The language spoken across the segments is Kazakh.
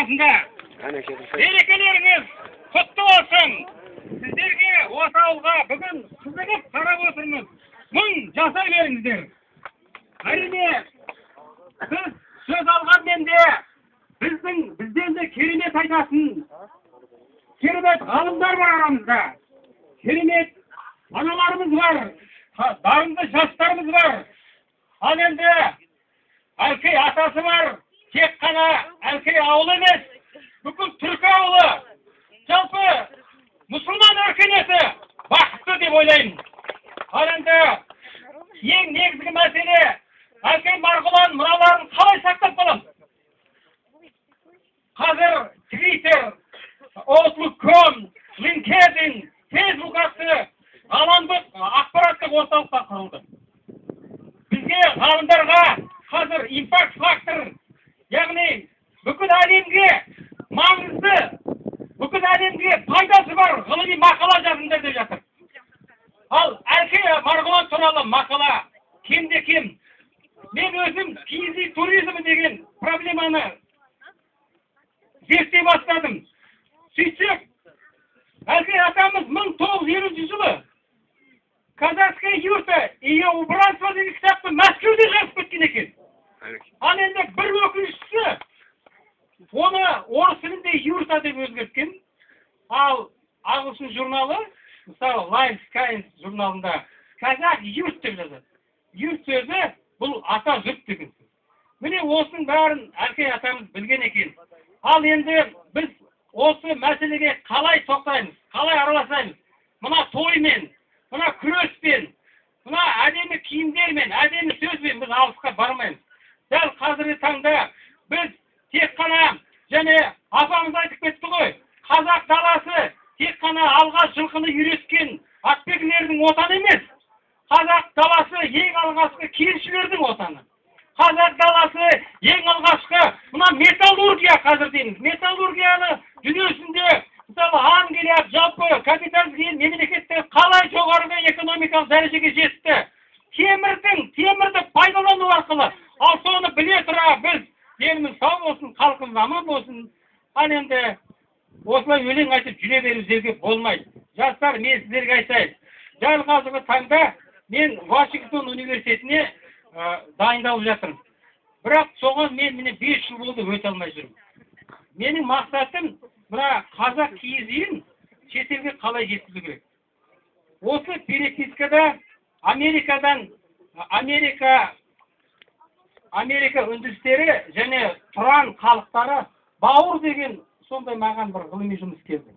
арасында. Мерекелеріңіз құтты болсын. Сіздерге осы ауылға бүгін қызығып қарап отырмыз. Мың жасай беріңіздер. Әрине, біз сөз алғанмен де бізден де керемет айтасын. Керемет ғалымдар бар арамызда. Керемет аналарымыз бар. Дарынды жастарымыз бар. Ал енді Әлкей атасы бар. Тек қана Әлкей ауылы емес, бүкіл түркі ауылы, жалпы мұсылман өркениеті бақытты деп ойлаймын. Ал енді ең негізгі мәселе Әлкей марғұлан мұраларын қалай сақтап қаламыз? Қазір Twitter, Outlook.com, LinkedIn, Facebook атты ғаламдық ақпараттық орталықтар құрылды. Бізге ғалымдарға қазір импакт фактор, яғни бүкіл әлемге маңызды, бүкіл әлемге пайдасы бар ғылыми мақала жазыңдар деп жатыр. Ал Әлкей марғұлан туралы мақала кемде кем. Мен өзім киіз туризмі деген проблеманы зерттей бастадым. Сөйтсек, Әлкей атамыз 1950 жылы «Казахская юрта и ее убранство» деген кітапты Мәскеуде жазып кеткен екен. Ал енді бір өкініштісі, оны орыс тілінде юрта деп өзгерткен. Ал ағылшын журналы, мысалы Life Science журналында «Казах юрт» деп жазады. Юрт сөзі бұл ата жұрт деген сөз. Міне осының бәрін Әлкей атамыз білген екен. Ал енді біз осы мәселеге қалай тоқтаймыз, қалай араласаймыз? Мына тоймен, мына күреспен, мына әдемі киімдермен, әдемі сөзбен біз алысқа бармаймыз. Дәл қазіргі таңда біз тек қана, және апамыз айтып кетті ғой, қазақ даласы тек қана алғаш жылқыны үйреткен атбегілердің отаны емес. Қазақ даласы ең алғашқы кеншілердің отаны. Қазақ даласы ең алғашқы мына металлургия қазір дейміз. Металлургияны дүниесінде, мысалы Англия жалпы капитализм мемлекеттер қалай жоғарғы экономикалық дәрежеге жетті. Темірді пайдалану арқылы. Ал соны біле тұра біз еліміз сау болсын, халқымыз аман болсын. Ал енді осылай өлең айтып жүре беруге болмайды. Жастар, мен сіздерге айтайын. Дәл қазіргі таңда мен Вашингтон университетіне дайындалып жатырмын. Бірақ соған мен 5 жыл болды өте алмай жүрмін. Менің мақсатым мына қазақ киіз үйін шетелге қалай жеткізу керек. Осы перепискада Америка үндістері және тұран халықтары бауыр деген сондай маған бір ғылыми жұмыс келді.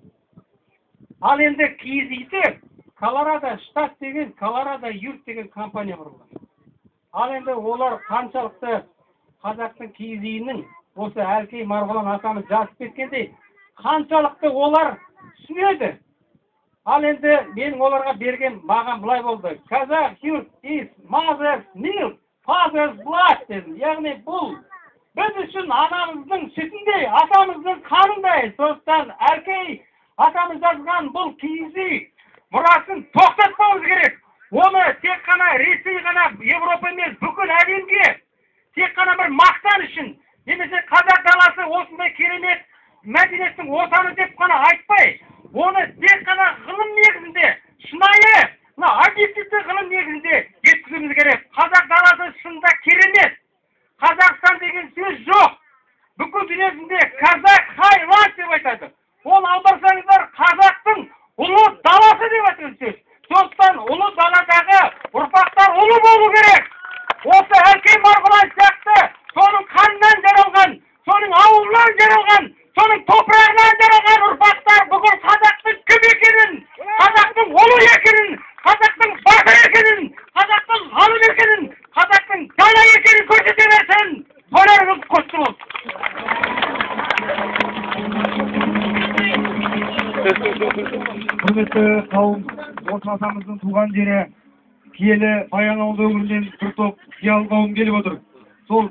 Ал енді киіз үйді Колорадо штат деген Колорадо юрт деген компания құрған. Ал енді олар қаншалықты қазақтың киіз үйінің осы Әлкей марғұлан атамыз жазып кеткендей, қаншалықты олар түсінеді. Ал енді менің оларға берген маған былай болды. Казах юрт is mother's milk, father's blood дедім. Яғни бұл біз үшін анамыздың сүтіндей, атамыздың қанындай. Сондықтан Әлкей атамыз жазған бұл киіз үй мұрасын тоқтатпауымыз керек. Оны тек қана Ресей ғана, Европа емес, бүкіл әлемге тек қана бір мақтан үшін, немесе қазақ даласы осындай керемет мәдениеттің отаны деп қана айтпай, оны тек қана ғылым негізінде, шынайы, объективті ғылым негізінде жеткізуіміз керек. Қазақ даласы шынында керемет. Қазақстан деген сөз жоқ. Бүкіл дүниесінде қазақ хайван деп айтады. Ол аударсаңыздар қазақтың ұлы даласы деп айтқан сөз. Сондықтан ұлы даладағы ұрпақтар ұлы болу керек. Осы Әлкей марғұлан сияқты соның қанынан жаралған, соның ауылынан жаралған, соның топырағынан жаралған ұрпақтар бүгін қазақтың кім екенін, қазақтың ұлы екенін, қазақтың батыр екенін, қазақтың ғалым екенін, қазақтың дана екенін көрсете берсін. Тойларыңыз құтты болсын. Құрметті қауым, осы атамыздың туған жері киелі Баянауыл өңірінен бір топ зиялы қауым келіп отыр.